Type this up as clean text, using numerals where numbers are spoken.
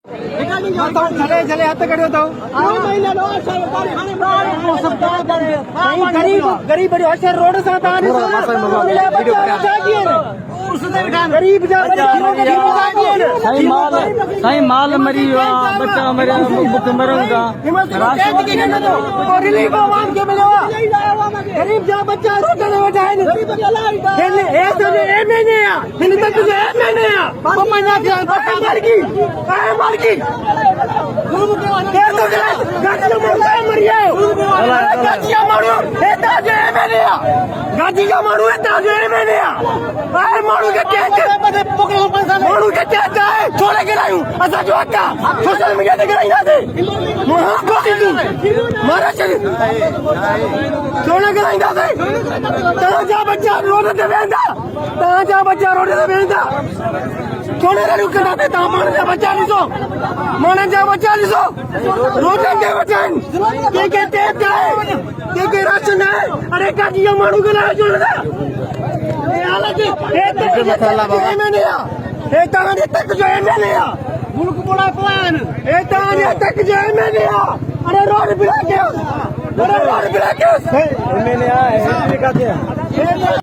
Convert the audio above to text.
चले चले हथ करो तो गरीब गरीब बड़ी होशियार रोड से गरीब सही माल मरी बच्चा मरे मुख मरूंगा गरीब जा बच्चा रोड में बैठा है गाजी का मारू है ताजे मैंने मारू के क्या है छोड़े के लायूं ऐसा जो आता सोशल मीडिया ते कराई ना दे महाकोटी तू मारा चली छोड़े के लाई ना दे ताजा बच्चा रोड ते वेंदा ताजा बच्चा रोड ते वेंदा छोड़े रे रुक ना दे ता माने जा बच्चा नीसो माने जा बच्चा नीसो रोड ते बच्चा के के राशन है अरे गाजी का मारू के लाए छोड़ दे मुल्क बड़ा प्लान तक जो मैंने अरे रोड बिला के